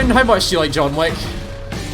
Ewan, how much do you like John Wick?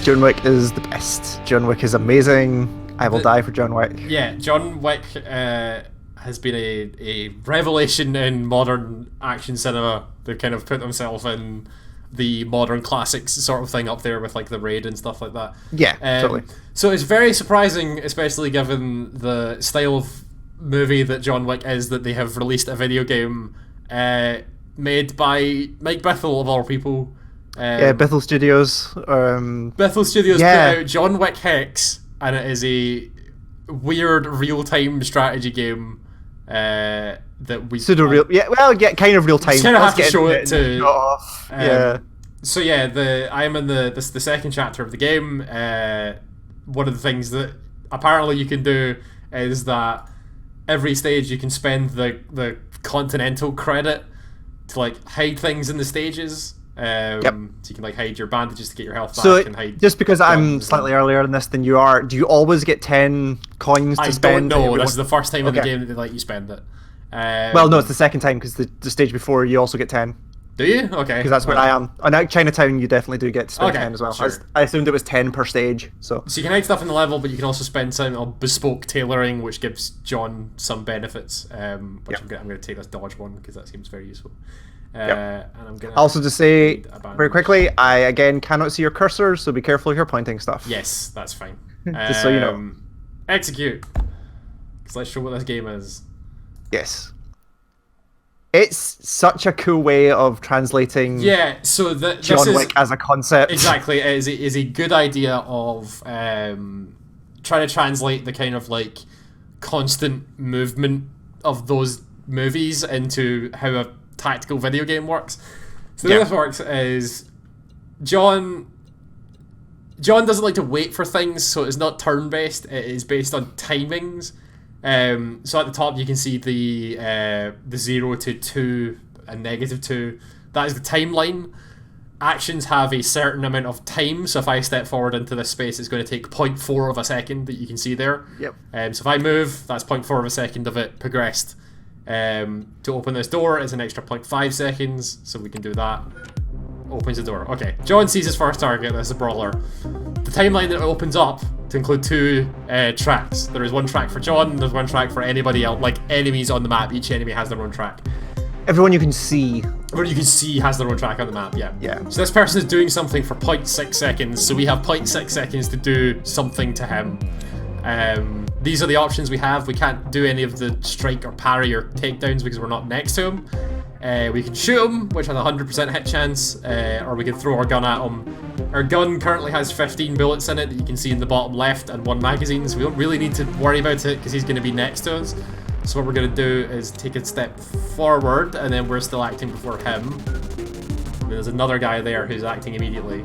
John Wick is the best. John Wick is amazing. I will die for John Wick. Yeah, John Wick has been a revelation in modern action cinema. They've kind of put themselves in the modern classics sort of thing up there with like The Raid and stuff like that. Yeah, totally. So it's very surprising, especially given the style of movie that John Wick is, that they have released a video game made by Mike Bithel of all people. Bithel Studios. Bithel Studios put out John Wick Hex, and it is a weird real-time strategy game that we pseudo-real. Kind of real-time. Just kind of have to show it to. Off. So yeah, I'm in the second chapter of the game. One of the things that apparently you can do is that every stage you can spend the Continental credit to like hide things in the stages. So you can like hide your bandages to get your health back and hide. Just because I'm slightly earlier in this than you are, do you always get 10 coins to spend? I don't know. This is the first time in the game that they let you spend it. Well, no, it's the second time because the stage before you also get 10. Do you? Okay. Because that's where I am. On Chinatown, you definitely do get to spend 10 as well. Sure. I assumed it was 10 per stage. So you can hide stuff in the level, but you can also spend some on bespoke tailoring, which gives John some benefits. Which I'm going to take this dodge one because that seems very useful. And I'm gonna also to say very quickly, I again cannot see your cursor, so be careful if you're pointing stuff. Yes, that's fine. Just so you know. Execute. Because let's show what this game is. Yes. It's such a cool way of translating John Wick as a concept. Exactly, it is a good idea of trying to translate the kind of like constant movement of those movies into how a tactical video game works. So the way this works is John doesn't like to wait for things, so it's not turn-based, it is based on timings. So at the top you can see the 0 to 2 and -2. That is the timeline. Actions have a certain amount of time, so if I step forward into this space, it's going to take 0.4 of a second that you can see there. So if I move, that's 0.4 of a second of it progressed. To open this door is an extra 0.5 seconds, so we can do that. Opens the door. Okay, John sees his first target, that's a brawler. The timeline that opens up to include 2 tracks. There is one track for John, and there's one track for anybody else, like enemies on the map. Each enemy has their own track. Everyone you can see. Everyone you can see has their own track on the map, yeah. So this person is doing something for 0.6 seconds, so we have 0.6 seconds to do something to him. These are the options we have. We can't do any of the strike or parry or takedowns because we're not next to him. We can shoot him, which has a 100% hit chance, or we can throw our gun at him. Our gun currently has 15 bullets in it that you can see in the bottom left and 1 magazine, so we don't really need to worry about it because he's going to be next to us. So what we're going to do is take a step forward, and then we're still acting before him. And there's another guy there who's acting immediately.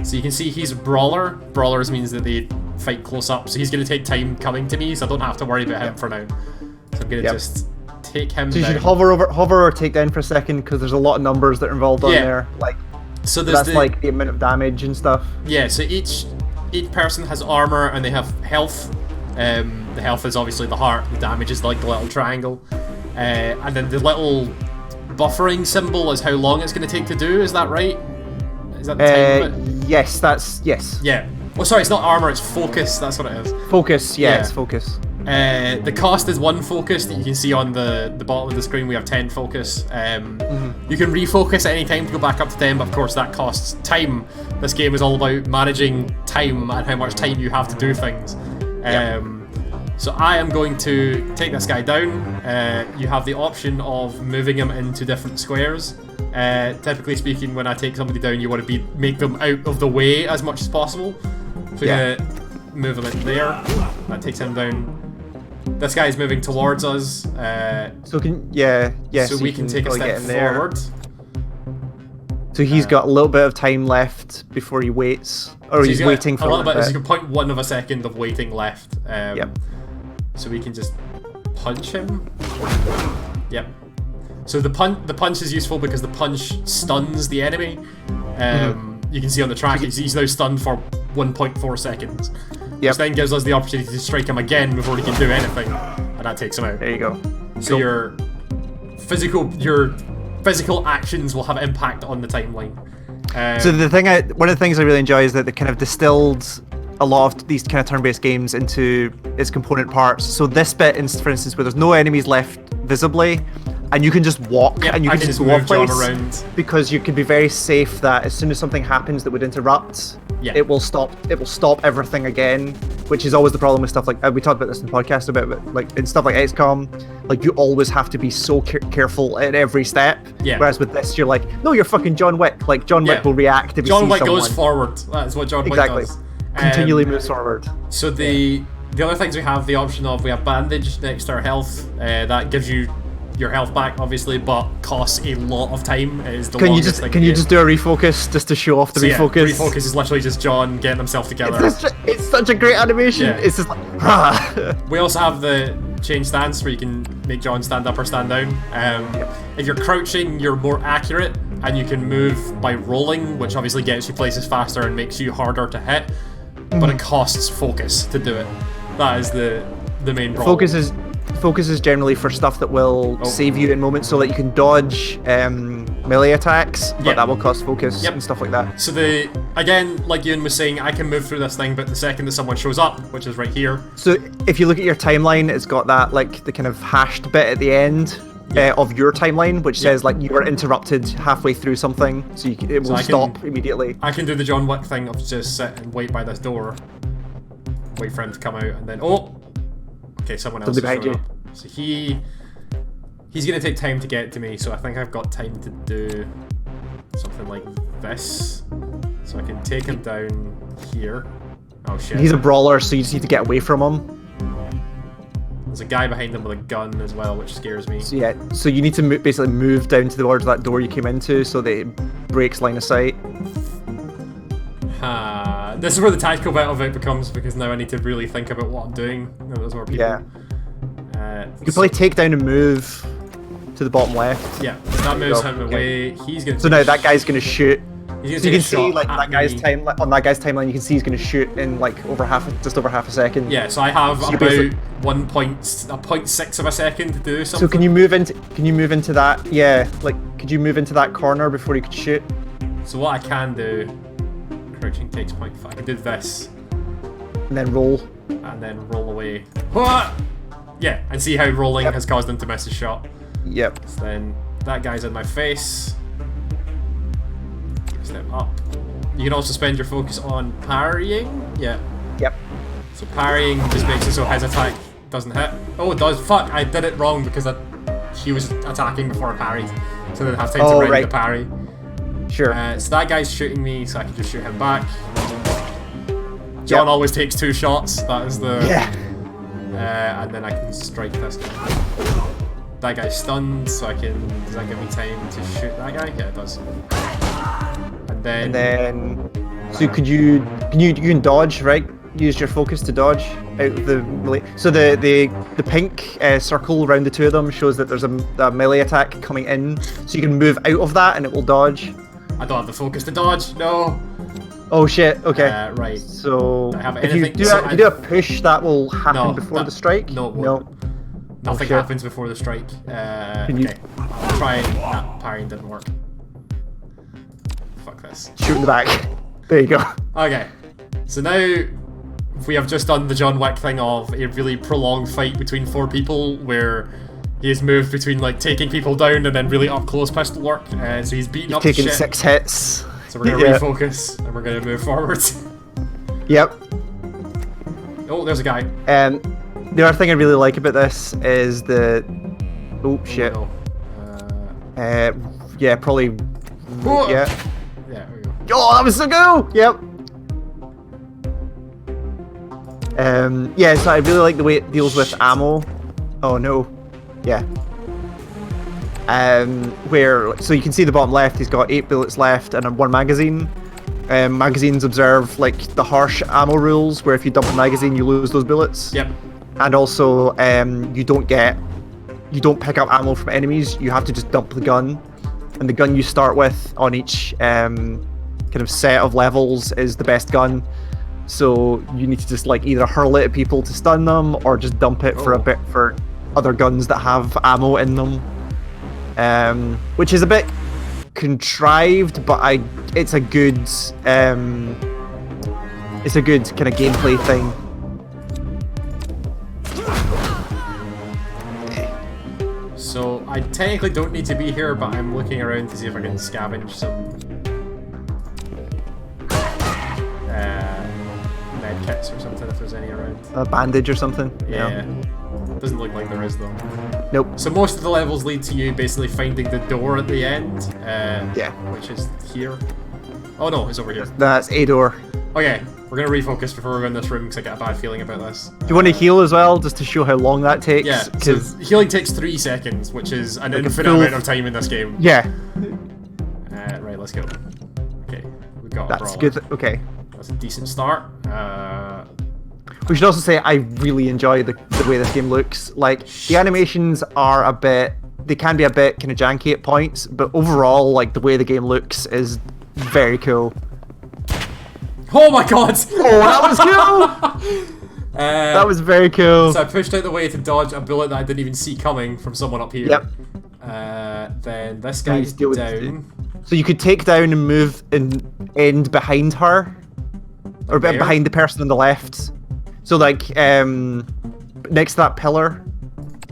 So you can see he's a brawler. Brawlers means that they fight close up, so he's going to take time coming to me, so I don't have to worry about him for now. So I'm going to just take him down. So you should hover or take down for a second, because there's a lot of numbers that are involved on there. So that's like the amount of damage and stuff. Yeah, so each person has armor and they have health. The health is obviously the heart, the damage is like the little triangle. And then the little buffering symbol is how long it's going to take to do, is that right? Is that the time of it? Yes. Yeah. Oh, sorry, it's not armor, it's focus, that's what it is. Focus, it's focus. The cost is 1 focus that you can see on the bottom of the screen. We have 10 focus. You can refocus at any time to go back up to 10, but of course that costs time. This game is all about managing time and how much time you have to do things. So I am going to take this guy down. You have the option of moving him into different squares. Typically speaking, when I take somebody down, you want to make them out of the way as much as possible. So you're gonna move him in there. That takes him down. This guy is moving towards us. So we can take a step forward. So he's got a little bit of time left before he waits, or he's waiting for a little bit. There's like 0.1 of a second of waiting left. So we can just punch him. So the punch is useful because the punch stuns the enemy. You can see on the track he's now stunned for 1.4 seconds. Which then gives us the opportunity to strike him again before he can do anything, and that takes him out. There you go. So your physical actions will have impact on the timeline. So one of the things I really enjoy is that they kind of distilled a lot of these kind of turn-based games into its component parts. So this bit, for instance, where there's no enemies left visibly, and you can just walk and you can just go off place around, because you can be very safe that as soon as something happens that would interrupt, it will stop everything again, which is always the problem with stuff like we talked about this in the podcast about, but like in stuff like XCOM, like you always have to be so careful at every step. Whereas with this, you're like, no, you're fucking John Wick. Like John Wick will react if John he sees Wick someone. goes forward. That's what John Wick does. Continually moves forward. So the other things we have the option of, we have bandage next to our health. That gives you your health back, obviously, but costs a lot of time. It is the longest thing. Can you just do a refocus just to show off the refocus? Refocus is literally just John getting himself together. It's such a great animation. It's just like. We also have the change stance where you can make John stand up or stand down. If you're crouching, you're more accurate, and you can move by rolling, which obviously gets you places faster and makes you harder to hit. But it costs focus to do it. That is the main problem. Focus is generally for stuff that will save you in moments, so that you can dodge melee attacks, but that will cost focus and stuff like that. So again, like Ewan was saying, I can move through this thing, but the second that someone shows up, which is right here. So if you look at your timeline, it's got that like the kind of hashed bit at the end of your timeline, which says like you were interrupted halfway through something, so it will stop immediately. I can do the John Wick thing of just sit and wait by this door, wait for him to come out, and then okay, someone else is behind you. So he's gonna take time to get to me, so I think I've got time to do something like this. So I can take him down here. Oh shit. He's a brawler, so you just need to get away from him. There's a guy behind him with a gun as well, which scares me. So you need to basically move down towards that door you came into, so that it breaks line of sight. This is where the tactical bit of it becomes, because now I need to really think about what I'm doing. There's more people. You could probably take down and move to the bottom left. Yeah, that moves him away. He's gonna. So now that guy's gonna shoot. So you can see like that guy's on that guy's timeline. You can see he's gonna shoot in like just over half a second. Yeah, so I have about 0.6 of a second to do something. So can you move into that? Yeah, like could you move into that corner before you could shoot? So what I can do, crouching takes 0.5. I can do this. And then roll. And then roll away. Yeah, and see how rolling has caused him to miss his shot. Yep. So then that guy's in my face. Step up. You can also spend your focus on parrying. Yeah. Yep. So parrying just makes it so his attack doesn't hit. Oh, it does. Fuck, I did it wrong because he was attacking before I parried. So then I have time to ready to parry. Sure. So that guy's shooting me, so I can just shoot him back. John always takes 2 shots. That is the... Yeah. And then I can strike this guy. That guy's stunned, so I can... Does that give me time to shoot that guy? Yeah, it does. And then... So you can dodge, right? Use your focus to dodge out of the melee. So the pink circle around the two of them shows that there's a melee attack coming in. So you can move out of that and it will dodge. I don't have the focus to dodge, no. Oh shit, okay. Right. So if you do a push, that will happen before the strike? No, it won't. Nothing happens before the strike. Okay, I'll try. Nah, parrying didn't work. Fuck this. Shoot in the back. There you go. Okay, so now we have just done the John Wick thing of a really prolonged fight between 4 people where he has moved between like taking people down and then really up close pistol work. So he's beating up taking shit. 6 hits. So we're gonna refocus and we're gonna move forward. Yep. Oh, there's a guy. The other thing I really like about this is the... Oh, shit. No. Yeah, probably... Oh! Yeah. Yeah, there we go. Oh, that was so good! Yep. Yeah, so I really like the way it deals with ammo. Oh, no. Yeah. So you can see the bottom left, he's got 8 bullets left and 1 magazine. Magazines observe like the harsh ammo rules, where if you dump a magazine, you lose those bullets. Yep. And also, you don't pick up ammo from enemies. You have to just dump the gun, and the gun you start with on each kind of set of levels is the best gun. So you need to just like either hurl it at people to stun them, or just dump it for other guns that have ammo in them. Which is a bit contrived, but it's a good kind of gameplay thing. So I technically don't need to be here, but I'm looking around to see if I can scavenge some med kits or something if there's any around. A bandage or something. Yeah. Doesn't look like there is though. Nope. So most of the levels lead to you basically finding the door at the end. Yeah. Which is here. Oh no, it's over here. That's a door. Okay, we're gonna refocus before we go in this room because I get a bad feeling about this. Do you want to heal as well, just to show how long that takes? Yeah, so healing takes 3 seconds, which is an infinite amount of time in this game. Yeah. Right, let's go. Okay, we got That's good. Okay. That's a decent start. We should also say I really enjoy the way this game looks. Like, the animations are they can be a bit kind of janky at points, but overall, like, the way the game looks is very cool. Oh my god! Oh, that was cool! That was very cool. So I pushed out the way to dodge a bullet that I didn't even see coming from someone up here. Yep. Then this guy's down. So you could take down and move and end behind her. Or behind the person on the left. So like, next to that pillar.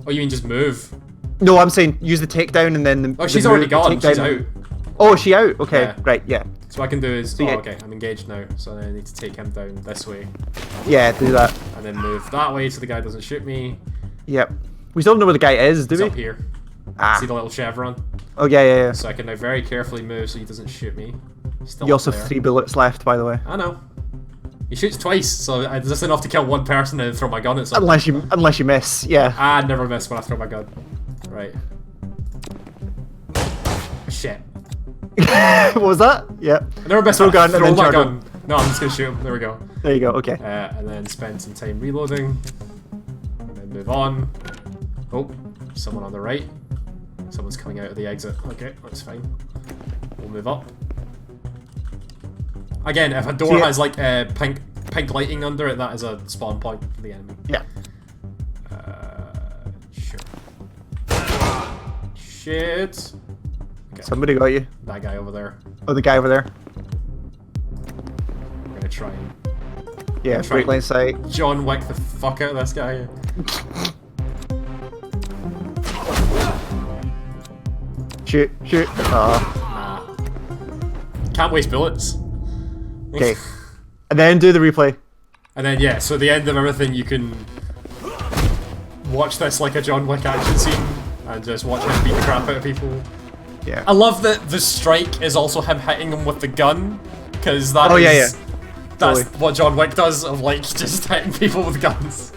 Oh, you mean just move? No, I'm saying use the takedown and then Oh, she's already gone. She's out. Oh, is she out? Okay, yeah. Right, yeah. So what I can do is, okay, I'm engaged now, so then I need to take him down this way. Yeah, do that. And then move that way so the guy doesn't shoot me. Yep. We still don't know where the guy is, do we? He's up here. See the little chevron? Oh, yeah. So I can now very carefully move so he doesn't shoot me. You also have 3 bullets left, by the way. I know. He shoots twice, so it's just enough to kill one person and then throw my gun at someone. Unless you miss, yeah. I never miss when I throw my gun. Right. Shit. What was that? Yeah. I never miss when I throw my gun. No, I'm just gonna shoot him. There we go. There you go, okay. And then spend some time reloading. And then move on. Oh, someone on the right. Someone's coming out of the exit. Okay, that's fine. We'll move up. Again, if a door has like pink lighting under it, that is a spawn point for the enemy. Yeah. Sure. Shit. Okay. Somebody got you. That guy over there. Oh, the guy over there. I'm gonna try and... Yeah, straight line sight. John Wick the fuck out of this guy. Shoot. Nah. Can't waste bullets. Okay. And then do the replay. And then, yeah, so at the end of everything, you can watch this like a John Wick action scene and just watch him beat the crap out of people. Yeah. I love that the strike is also him hitting them with the gun, because that that's what John Wick does, of like just hitting people with guns.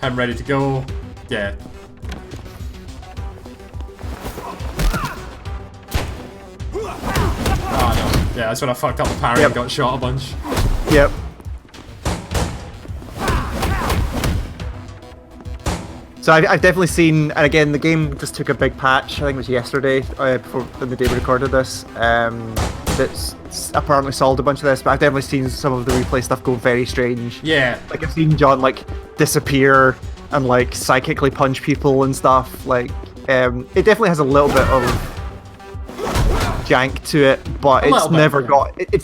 I'm ready to go. Yeah. Oh no. Yeah, that's when I fucked up the parry and got shot a bunch. Yep. So I've definitely seen, and again, the game just took a big patch. I think it was yesterday, before the day we recorded this. That's apparently solved a bunch of this, but I've definitely seen some of the replay stuff go very strange. Yeah. Like I've seen John like disappear and like psychically punch people and stuff. Like, it definitely has a little bit of jank to it, but it's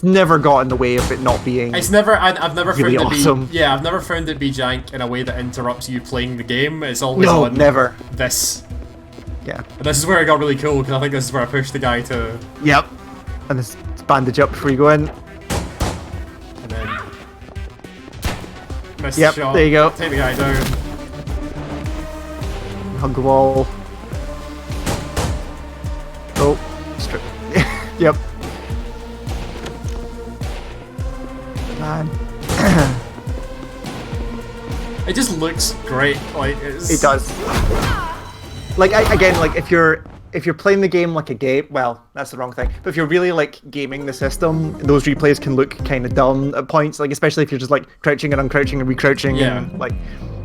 never got in the way of it not being. I've never really found awesome. it be. Yeah, I've never found it be jank in a way that interrupts you playing the game. It's always never. This. Yeah. And this is where it got really cool, because I think this is where I pushed the guy to. Yep. And this bandage up before you go in. And then miss the shot. There you go. Take the guy down. Hug the wall. Oh. Yep. Man. It just looks great. Like it does. Like again, like if you're playing the game like a game, well, that's the wrong thing. But if you're really like gaming the system, those replays can look kind of dumb at points. Like especially if you're just like crouching and uncrouching and recrouching. Yeah. And, like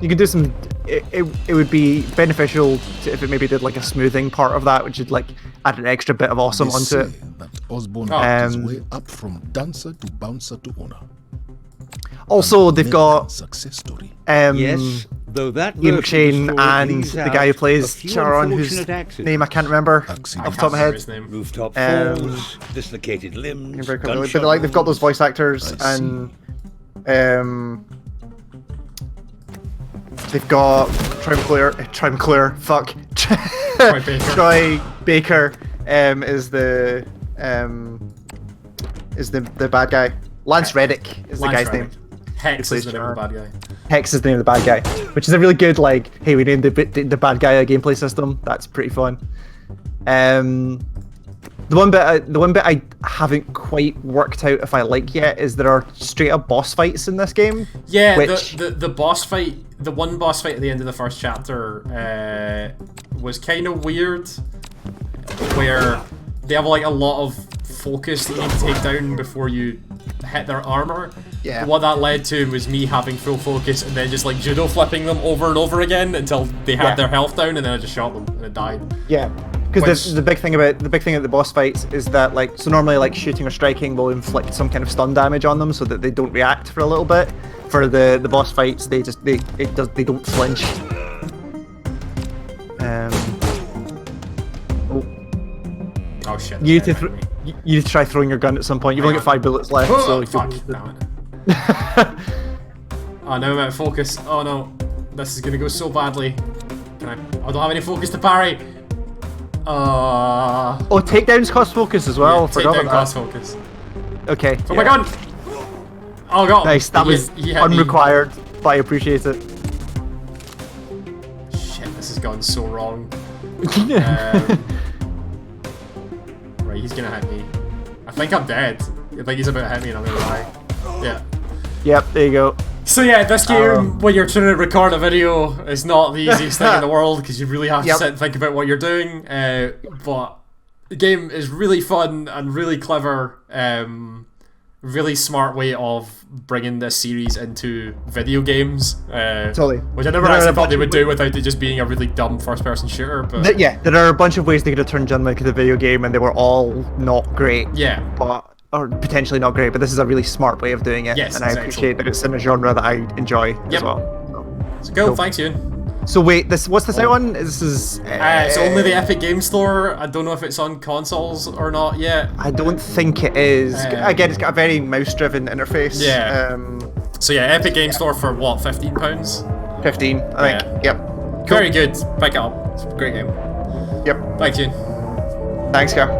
you can do some. It would be beneficial if it maybe did like a smoothing part of that, which would like add an extra bit of awesome onto it. That Osborne worked his way up from dancer to bouncer to owner. Also, they've got success story. Yes, though that Ian version of McShane the story and leaves the out guy who a plays few Charon, whose unfortunate accidents. name I can't remember off the top of my head. His name. Rooftop Um, falls, dislocated limbs, Very quickly, gunshot but like they've got those wounds. voice actors, and they've got Troy McClure, fuck, Troy Baker. Troy Baker is the bad guy. Lance Reddick is the Lance guy's Reddick. name. Hex is plays the name of the bad guy. Hex is the name of the bad guy, which is a really good, like, hey, we named the bad guy a gameplay system. That's pretty fun. The one bit I haven't quite worked out if I like yet is there are straight up boss fights in this game. Yeah, which... the boss fight, the one boss fight at the end of the first chapter was kind of weird, where they have like a lot of focus that you need to take down before you hit their armor. Yeah. What that led to was me having full focus and then just like judo flipping them over and over again until they had their health down, and then I just shot them and it died. Yeah. Because the big thing at the boss fights is that, like, so normally like shooting or striking will inflict some kind of stun damage on them so that they don't react for a little bit. For the boss fights, they don't flinch. Oh shit. You need to try throwing your gun at some point. You've only got 5 bullets left, so fuck. Damn it. Oh, now I'm out of focus. Oh no, this is gonna go so badly. Can I don't have any focus to parry. Oh, takedowns cost focus as well. Yeah, Forgot takedown about cost that. focus. Okay. Oh my god! Oh god! Nice. That was he hit me. unrequired, but I appreciate it. Shit, this has gone so wrong. Right, he's gonna hit me. I think I'm dead. I think he's about to hit me and I'm gonna die. Yeah. Yep. There you go. So yeah, this game, when you're trying to record a video, is not the easiest thing in the world because you really have to sit and think about what you're doing. But the game is really fun and really clever. Really smart way of bringing this series into video games. Totally. Which I never actually thought they would do without it just being a really dumb first-person shooter. But Yeah, there are a bunch of ways they could have turned John Wick into a video game, and they were all not great. Yeah. Or potentially not great, but this is a really smart way of doing it. Yes, and I appreciate that it's in a genre that I enjoy as well. So cool, thanks, Ewan. So wait, what's this out on? This is... it's only the Epic Game Store. I don't know if it's on consoles or not yet. I don't think it is. Again, it's got a very mouse-driven interface. Yeah. So yeah, Epic Game Store for what, £15? 15, I think. Yep. Cool. Very good. Pick it up. It's a great game. Yep. Thanks, Ewan. Thanks, Gar.